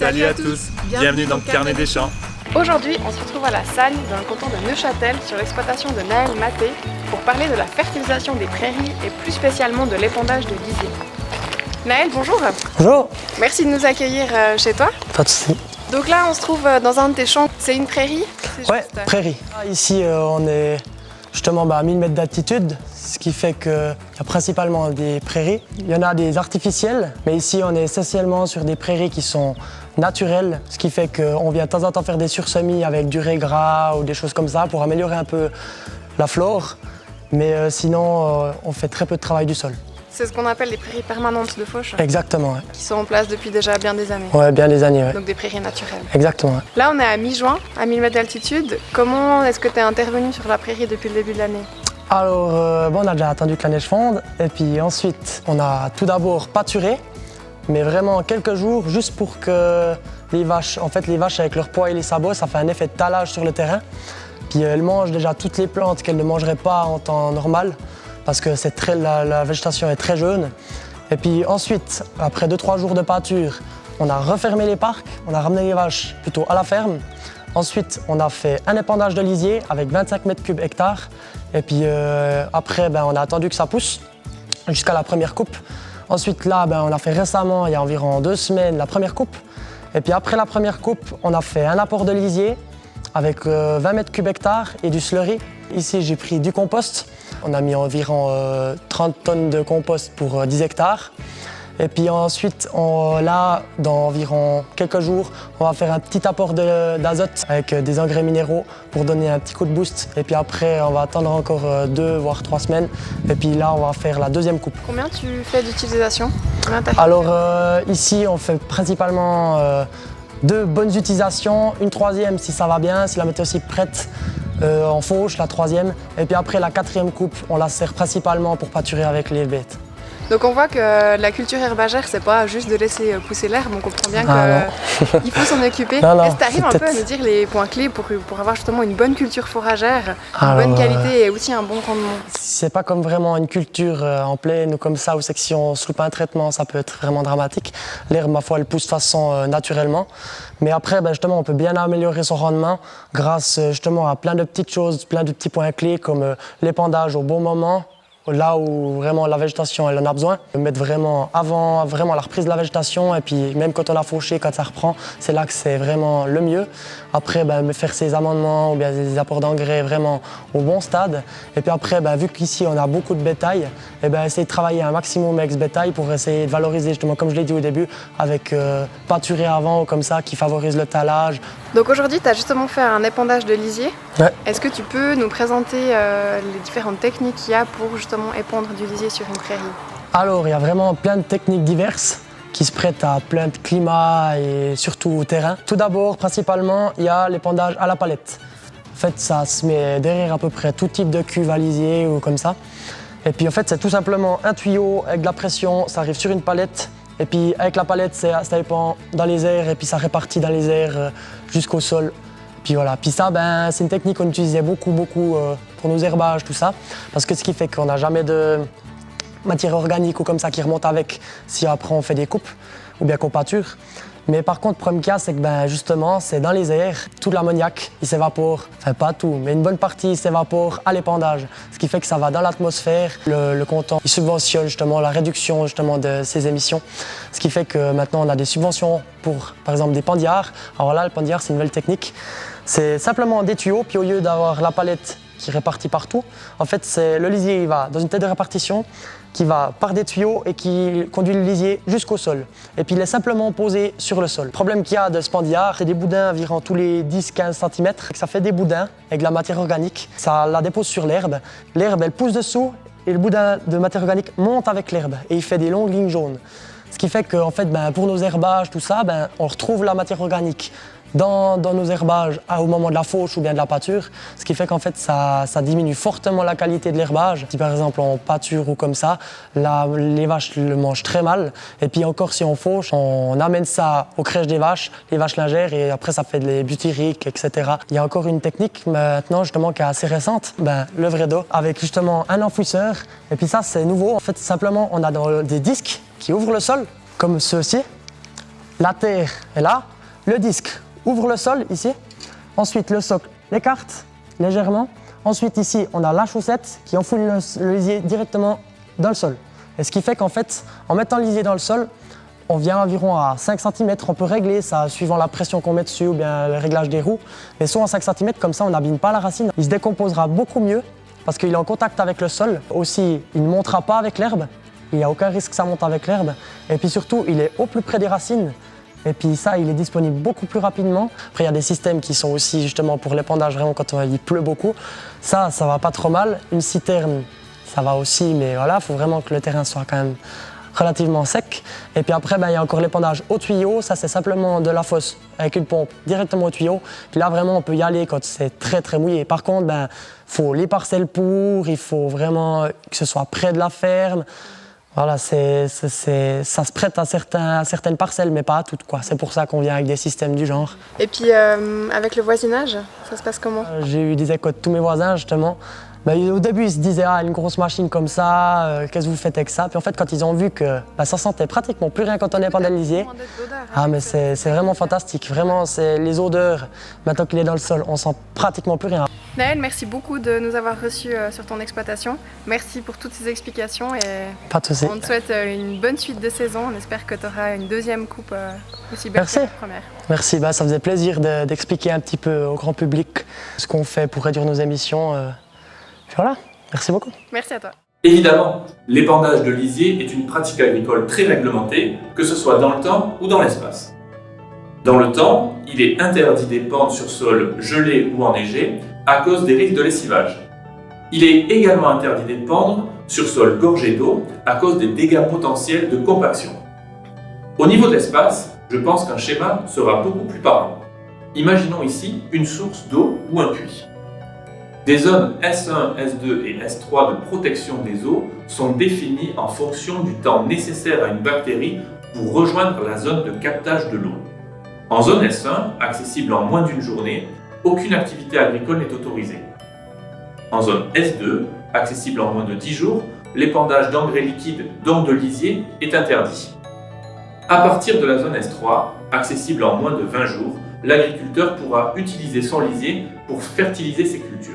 Salut à tous, bienvenue dans le Carnet des Champs. Aujourd'hui, on se retrouve à la Sagne, dans le canton de Neuchâtel, sur l'exploitation de Naël Maté, pour parler de la fertilisation des prairies et plus spécialement de l'épandage de lisier. Naël, bonjour. Bonjour. Merci de nous accueillir chez toi. Pas de souci. Donc là, on se trouve dans un de tes champs. C'est une prairie? Ouais, prairie. Ici, on est justement à 1000 mètres d'altitude, ce qui fait qu'il y a principalement des prairies. Il y en a des artificielles, mais ici, on est essentiellement sur des prairies qui sont naturelles, ce qui fait qu'on vient de temps en temps faire des sursemis avec du raies ou des choses comme ça pour améliorer un peu la flore. Mais sinon, on fait très peu de travail du sol. C'est ce qu'on appelle les prairies permanentes de fauche. Exactement, ouais. Qui sont en place depuis déjà bien des années. Ouais, bien des années, ouais. Donc des prairies naturelles. Exactement. Ouais. Là, on est à mi-juin, à 1000 mètres d'altitude. Comment est-ce que tu es intervenu sur la prairie depuis le début de l'année? Alors, on a déjà attendu que la neige fonde. Et puis ensuite, on a tout d'abord pâturé, mais vraiment quelques jours, juste pour que les vaches, les vaches avec leur poids et les sabots, ça fait un effet de talage sur le terrain. Puis elles mangent déjà toutes les plantes qu'elles ne mangeraient pas en temps normal, parce que la végétation est très jeune. Et puis ensuite, après 2-3 jours de pâture, on a refermé les parcs, on a ramené les vaches plutôt à la ferme. Ensuite, on a fait un épandage de lisier avec 25 mètres cubes hectare. Et puis après, on a attendu que ça pousse jusqu'à la première coupe. Ensuite, là, on a fait récemment, il y a environ 2 semaines, la première coupe. Et puis après la première coupe, on a fait un apport de lisier avec 20 mètres cubes hectare et du slurry. Ici, j'ai pris du compost. On a mis environ 30 tonnes de compost pour 10 hectares. Et puis ensuite, là, dans environ quelques jours, on va faire un petit apport d'azote avec des engrais minéraux pour donner un petit coup de boost. Et puis après, on va attendre encore 2 voire 3 semaines. Et puis là, on va faire la deuxième coupe. Combien tu fais d'utilisation? Alors ici, on fait principalement 2 bonnes utilisations. Une troisième si ça va bien, si la météo est prête. En fauche, la troisième. Et puis après, la quatrième coupe, on la sert principalement pour pâturer avec les bêtes. Donc on voit que la culture herbagère, c'est pas juste de laisser pousser l'herbe, on comprend bien qu'il faut s'en occuper. Est-ce que tu arrives un peu à nous dire les points clés pour avoir justement une bonne culture fourragère, une bonne qualité et aussi un bon rendement? C'est pas comme vraiment une culture en plaine ou comme ça, où c'est que si on se loupe un traitement, ça peut être vraiment dramatique. L'herbe, ma foi, elle pousse de façon naturellement. Mais après, justement, on peut bien améliorer son rendement grâce justement à plein de petites choses, plein de petits points clés comme l'épandage au bon moment, là où vraiment la végétation elle en a besoin. Mettre vraiment avant vraiment la reprise de la végétation et puis même quand on a fauché, quand ça reprend, c'est là que c'est vraiment le mieux. Après, faire ses amendements ou bien des apports d'engrais vraiment au bon stade. Et puis après, vu qu'ici on a beaucoup de bétail, essayer de travailler un maximum avec ce bétail pour essayer de valoriser justement, comme je l'ai dit au début, avec pâturer avant ou comme ça qui favorise le talage. Donc aujourd'hui, tu as justement fait un épandage de lisier. Ouais. Est-ce que tu peux nous présenter les différentes techniques qu'il y a pour justement épandre du lisier sur une prairie? Alors, il y a vraiment plein de techniques diverses qui se prêtent à plein de climats et surtout au terrain. Tout d'abord, principalement, il y a l'épandage à la palette. En fait, ça se met derrière à peu près tout type de cuve à lisier ou comme ça. Et puis en fait, c'est tout simplement un tuyau avec de la pression, ça arrive sur une palette. Et puis avec la palette, ça épand dans les airs et puis ça répartit dans les airs jusqu'au sol. Puis voilà, puis ça, c'est une technique qu'on utilisait beaucoup pour nos herbages, tout ça. Parce que ce qui fait qu'on n'a jamais de matière organique ou comme ça qui remonte avec si après on fait des coupes ou bien qu'on pâture. Mais par contre, le problème qu'il y a, c'est que justement, c'est dans les airs, tout l'ammoniac, il s'évapore, enfin pas tout, mais une bonne partie il s'évapore à l'épandage. Ce qui fait que ça va dans l'atmosphère. Le canton, il subventionne justement la réduction justement de ces émissions. Ce qui fait que maintenant, on a des subventions pour, par exemple, des pendiards. Alors là, le pendiard, c'est une nouvelle technique. C'est simplement des tuyaux, puis au lieu d'avoir la palette qui répartit partout, en fait, le lisier, il va dans une tête de répartition qui va par des tuyaux et qui conduit le lisier jusqu'au sol. Et puis il est simplement posé sur le sol. Le problème qu'il y a de ce pendiard, c'est des boudins environ tous les 10-15 cm. Ça fait des boudins avec de la matière organique. Ça la dépose sur l'herbe. L'herbe, elle pousse dessous et le boudin de matière organique monte avec l'herbe et il fait des longues lignes jaunes. Ce qui fait que en fait, pour nos herbages, tout ça, on retrouve la matière organique dans nos herbages au moment de la fauche ou bien de la pâture, ce qui fait qu'en fait ça diminue fortement la qualité de l'herbage. Si par exemple on pâture ou comme ça, les vaches le mangent très mal. Et puis encore si on fauche, on amène ça aux crèches des vaches, les vaches lingères, et après ça fait des butyriques, etc. Il y a encore une technique maintenant justement qui est assez récente, le vrai dos, avec justement un enfouisseur. Et puis ça c'est nouveau, en fait simplement on a des disques qui ouvrent le sol, comme ceux-ci. La terre est là. le disque ouvre le sol ici. Ensuite, le socle l'écarte légèrement. Ensuite, ici, on a la chaussette qui enfourne le lisier directement dans le sol. Et ce qui fait qu'en fait, en mettant le lisier dans le sol, on vient environ à 5 cm. On peut régler ça suivant la pression qu'on met dessus ou bien le réglage des roues. Mais soit en 5 cm, comme ça, on n'abîme pas la racine. Il se décomposera beaucoup mieux parce qu'il est en contact avec le sol. Aussi, il ne montera pas avec l'herbe. Il n'y a aucun risque que ça monte avec l'herbe. Et puis surtout, il est au plus près des racines. Et puis ça, il est disponible beaucoup plus rapidement. Après, il y a des systèmes qui sont aussi justement pour l'épandage, vraiment quand il pleut beaucoup. Ça va pas trop mal. Une citerne, ça va aussi, mais voilà, il faut vraiment que le terrain soit quand même relativement sec. Et puis après, il y a encore l'épandage au tuyau. Ça, c'est simplement de la fosse avec une pompe directement au tuyau. Puis là, vraiment, on peut y aller quand c'est très, très mouillé. Par contre, il faut les parcelles pour, il faut vraiment que ce soit près de la ferme. Voilà, ça se prête à certaines parcelles, mais pas à toutes, quoi. C'est pour ça qu'on vient avec des systèmes du genre. Et puis, avec le voisinage, ça se passe comment? J'ai eu des échos de tous mes voisins, justement. Au début, ils se disaient « Ah, une grosse machine comme ça, qu'est-ce que vous faites avec ça ?» Puis en fait, quand ils ont vu que ça sentait pratiquement plus rien quand on épandait le lisier. Ah, mais c'est vraiment fantastique. Vraiment, c'est les odeurs. Maintenant qu'il est dans le sol, on sent pratiquement plus rien. Naël, merci beaucoup de nous avoir reçus sur ton exploitation. Merci pour toutes ces explications et pas de souci. On te souhaite une bonne suite de saison. On espère que tu auras une deuxième coupe aussi belle que la première. Merci, ça faisait plaisir d'expliquer un petit peu au grand public ce qu'on fait pour réduire nos émissions. Voilà, merci beaucoup. Merci à toi. Évidemment, l'épandage de lisier est une pratique agricole très réglementée, que ce soit dans le temps ou dans l'espace. Dans le temps, il est interdit d'épandre sur sol gelé ou enneigé à cause des risques de lessivage. Il est également interdit d'épandre sur sol gorgé d'eau à cause des dégâts potentiels de compaction. Au niveau de l'espace, je pense qu'un schéma sera beaucoup plus parlant. Imaginons ici une source d'eau ou un puits. Des zones S1, S2 et S3 de protection des eaux sont définies en fonction du temps nécessaire à une bactérie pour rejoindre la zone de captage de l'eau. En zone S1, accessible en moins d'une journée, aucune activité agricole n'est autorisée. En zone S2, accessible en moins de 10 jours, l'épandage d'engrais liquides, donc de lisier, est interdit. À partir de la zone S3, accessible en moins de 20 jours, l'agriculteur pourra utiliser son lisier pour fertiliser ses cultures.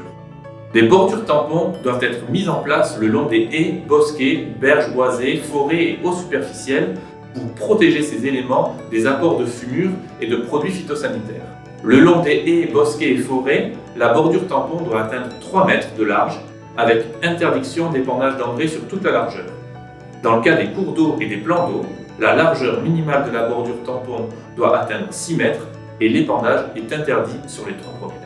Des bordures tampons doivent être mises en place le long des haies, bosquets, berges boisées, forêts et eaux superficielles pour protéger ces éléments des apports de fumure et de produits phytosanitaires. Le long des haies, bosquets et forêts, la bordure tampon doit atteindre 3 mètres de large avec interdiction d'épandage d'engrais sur toute la largeur. Dans le cas des cours d'eau et des plans d'eau, la largeur minimale de la bordure tampon doit atteindre 6 mètres et l'épandage est interdit sur les 3 premiers mètres.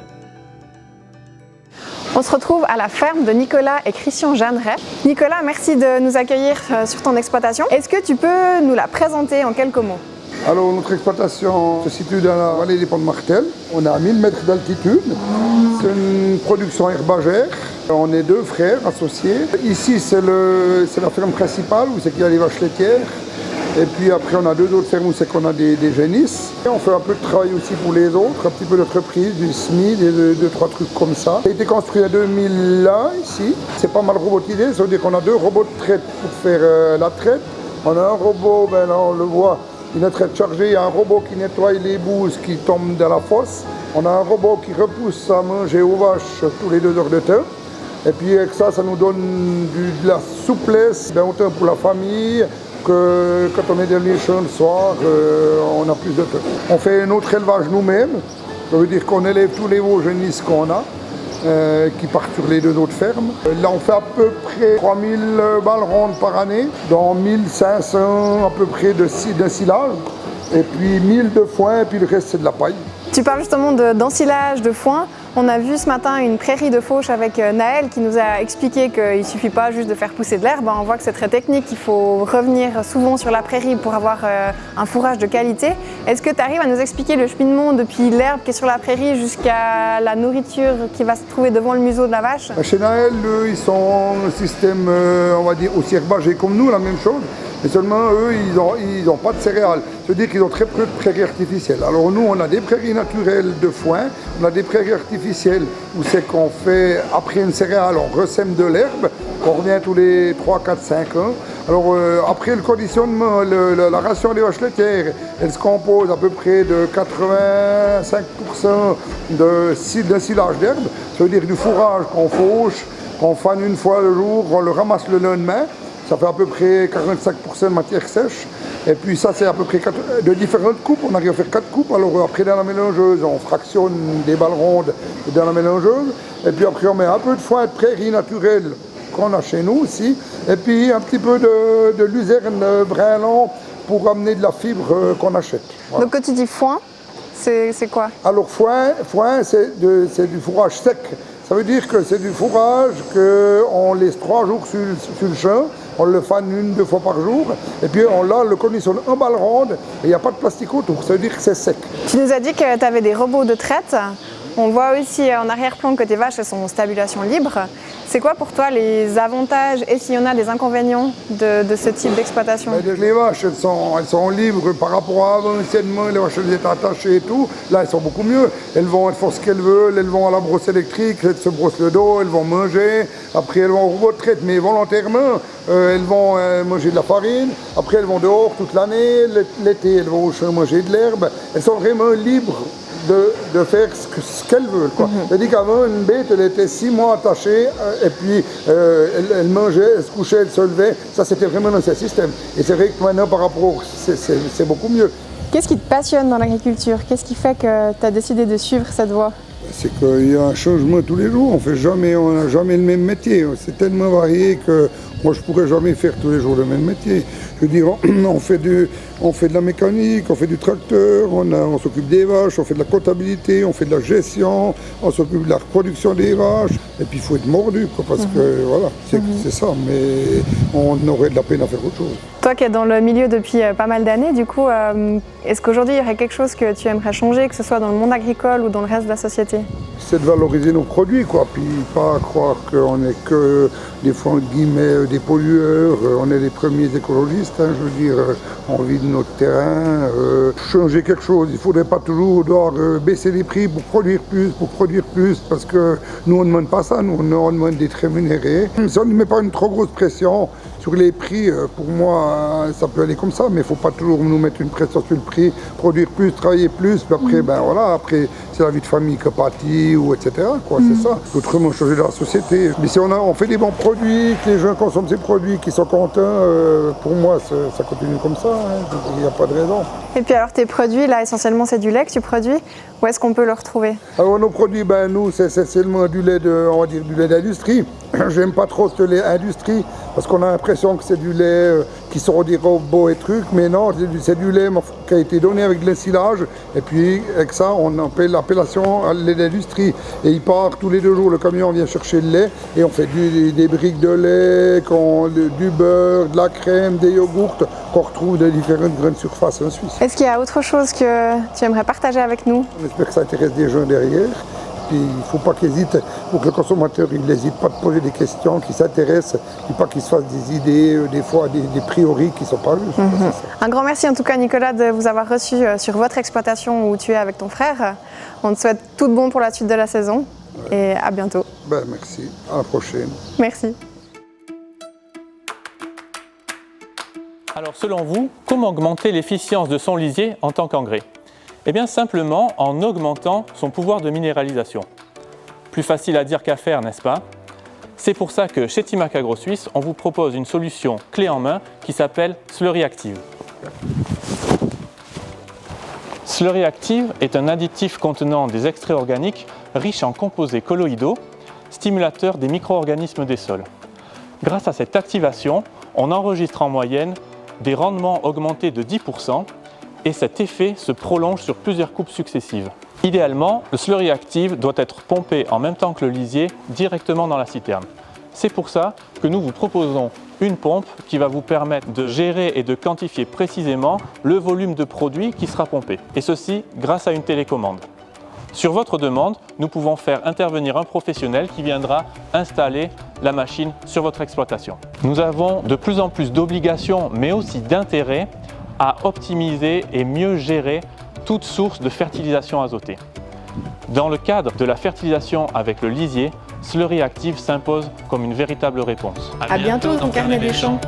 On se retrouve à la ferme de Nicolas et Christian Jeanneret. Nicolas, merci de nous accueillir sur ton exploitation. Est-ce que tu peux nous la présenter en quelques mots? Alors, notre exploitation se situe dans la vallée des Ponts de Martel. On a 1000 mètres d'altitude. C'est une production herbagère. On est 2 frères associés. Ici, c'est la ferme principale où c'est qu'il y a les vaches laitières. Et puis après, on a 2 autres fermes où c'est qu'on a des génisses. Et on fait un peu de travail aussi pour les autres, un petit peu d'entreprise, du SMI, 2-3 trucs comme ça. Ça a été construit en 2001 ici. C'est pas mal robotisé, ça veut dire qu'on a 2 robots de traite pour faire la traite. On a un robot, là on le voit, une traite chargée. Il y a un robot qui nettoie les bouses qui tombent dans la fosse. On a un robot qui repousse à manger aux vaches tous les 2 heures de temps. Et puis avec ça, ça nous donne de la souplesse, autant pour la famille, que quand on est dans les champs le soir, on a plus de temps. On fait un autre élevage nous-mêmes, ça veut dire qu'on élève tous les veaux génisses qu'on a, qui partent sur les 2 autres fermes. Là, on fait à peu près 3000 balles rondes par année, dans 1500 à peu près de silage, et puis 1000 de foin, et puis le reste c'est de la paille. Tu parles justement d'ensilage, de foin. On a vu ce matin une prairie de fauche avec Naël qui nous a expliqué qu'il ne suffit pas juste de faire pousser de l'herbe. On voit que c'est très technique, il faut revenir souvent sur la prairie pour avoir un fourrage de qualité. Est-ce que tu arrives à nous expliquer le cheminement depuis l'herbe qui est sur la prairie jusqu'à la nourriture qui va se trouver devant le museau de la vache? Chez Naël, ils sont un système, on va dire, aussi herbagé comme nous, la même chose. Mais seulement eux, ils n'ont pas de céréales. Ça veut dire qu'ils ont très peu de prairies artificielles. Alors nous, on a des prairies naturelles de foin, on a des prairies artificielles où c'est qu'on fait, après une céréale, on ressème de l'herbe, qu'on revient tous les 3, 4, 5 ans. Alors après le conditionnement, la ration des vaches laitières, elle se compose à peu près de 85% d'un silage d'herbe. Ça veut dire du fourrage qu'on fauche, qu'on fane une fois le jour, on le ramasse le lendemain. Ça fait à peu près 45% de matière sèche. Et puis ça, c'est à peu près de différentes coupes. On arrive à faire 4 coupes. Alors après, dans la mélangeuse, on fractionne des balles rondes dans la mélangeuse. Et puis après, on met un peu de foin de prairie naturelle qu'on a chez nous aussi. Et puis un petit peu de luzerne brun long pour amener de la fibre qu'on achète. Voilà. Donc quand tu dis foin, c'est quoi? Alors foin c'est du fourrage sec. Ça veut dire que c'est du fourrage qu'on laisse 3 jours sur le champ. On le fane 1-2 fois par jour, et puis on le conditionne en balle ronde, et il n'y a pas de plastique autour, ça veut dire que c'est sec. Tu nous as dit que tu avais des robots de traite. On voit aussi en arrière-plan que tes vaches sont en stabulation libre. C'est quoi pour toi les avantages et s'il y en a des inconvénients de ce type d'exploitation? Les vaches, elles sont libres par rapport à avant. Anciennement, les vaches elles étaient attachées et tout. Là, elles sont beaucoup mieux. Elles font ce qu'elles veulent, elles vont à la brosse électrique, elles se brossent le dos, elles vont manger. Après, elles vont au robot de traite, mais volontairement. Elles vont manger de la farine. Après, elles vont dehors toute l'année. L'été, elles vont au champ manger de l'herbe. Elles sont vraiment libres de faire ce qu'elles veulent. C'est-à-dire qu'avant, une bête, elle était 6 mois attachée, et puis elle mangeait, elle se couchait, elle se levait. Ça, c'était vraiment dans ce système. Et c'est vrai que maintenant, par rapport, c'est beaucoup mieux. Qu'est-ce qui te passionne dans l'agriculture? Qu'est-ce qui fait que tu as décidé de suivre cette voie? C'est qu'il y a un changement tous les jours. On n'a jamais le même métier. C'est tellement varié que moi, je ne pourrais jamais faire tous les jours le même métier. Je veux dire, on fait de la mécanique, on fait du tracteur, on s'occupe des vaches, on fait de la comptabilité, on fait de la gestion, on s'occupe de la reproduction des vaches. Et puis, il faut être mordu, parce que voilà, c'est ça. Mais on aurait de la peine à faire autre chose. Toi qui es dans le milieu depuis pas mal d'années, du coup, est-ce qu'aujourd'hui, il y aurait quelque chose que tu aimerais changer, que ce soit dans le monde agricole ou dans le reste de la société? C'est de valoriser nos produits, puis pas croire qu'on n'est que des fois, entre guillemets, des pollueurs, on est les premiers écologistes, je veux dire, on vit de notre terrain, changer quelque chose, il ne faudrait pas toujours devoir baisser les prix pour produire plus, parce que nous on ne demande pas ça, nous on demande d'être rémunérés. Si on ne met pas une trop grosse pression sur les prix, pour moi ça peut aller comme ça, mais il ne faut pas toujours nous mettre une pression sur le prix, produire plus, travailler plus, puis après, après c'est la vie de famille qui pâtit, ou etc. C'est ça. Autrement, changer la société. Mais si on fait des bons produits, que les gens consomment ces produits, qui sont contents, pour moi, ça continue comme ça. Il n'y a pas de raison. Et puis alors, tes produits, là, essentiellement, c'est du lait que tu produis. Où est-ce qu'on peut le retrouver? Alors, nos produits, nous, c'est essentiellement du lait du lait d'industrie. J'aime pas trop ce lait industrie, parce qu'on a l'impression que c'est du lait qui sort des robots et trucs, mais non, c'est du lait qui a été donné avec de l'ensilage, et puis avec ça, on appelle l'appellation lait d'industrie. Et il part tous les 2 jours, le camion vient chercher le lait, et on fait des briques de lait, du beurre, de la crème, des yogourts, qu'on retrouve dans différentes grandes surfaces en Suisse. Est-ce qu'il y a autre chose que tu aimerais partager avec nous? On espère que ça intéresse des gens derrière. Puis, il ne faut pas qu'ils hésitent, pour que le consommateur n'hésite pas à poser des questions, qu'il s'intéresse, et pas qu'il se fasse des idées, des fois des priori qui ne sont pas justes. Un grand merci en tout cas Nicolas de vous avoir reçu sur votre exploitation où tu es avec ton frère. On te souhaite tout de bon pour la suite de la saison et à bientôt. Merci, à la prochaine. Merci. Alors selon vous, comment augmenter l'efficience de son lisier en tant qu'engrais? Eh bien simplement en augmentant son pouvoir de minéralisation. Plus facile à dire qu'à faire, n'est-ce pas? C'est pour ça que chez Timac AgroSuisse, on vous propose une solution clé en main qui s'appelle Slurry Active. Slurry Active est un additif contenant des extraits organiques riches en composés colloïdaux, stimulateurs des micro-organismes des sols. Grâce à cette activation, on enregistre en moyenne des rendements augmentés de 10%, et cet effet se prolonge sur plusieurs coupes successives. Idéalement, le Slurry Active doit être pompé en même temps que le lisier directement dans la citerne. C'est pour ça que nous vous proposons une pompe qui va vous permettre de gérer et de quantifier précisément le volume de produit qui sera pompé. Et ceci grâce à une télécommande. Sur votre demande, nous pouvons faire intervenir un professionnel qui viendra installer la machine sur votre exploitation. Nous avons de plus en plus d'obligations mais aussi d'intérêts à optimiser et mieux gérer toute source de fertilisation azotée. Dans le cadre de la fertilisation avec le lisier, Slurry Active s'impose comme une véritable réponse. À bientôt dans Carnet des Champs.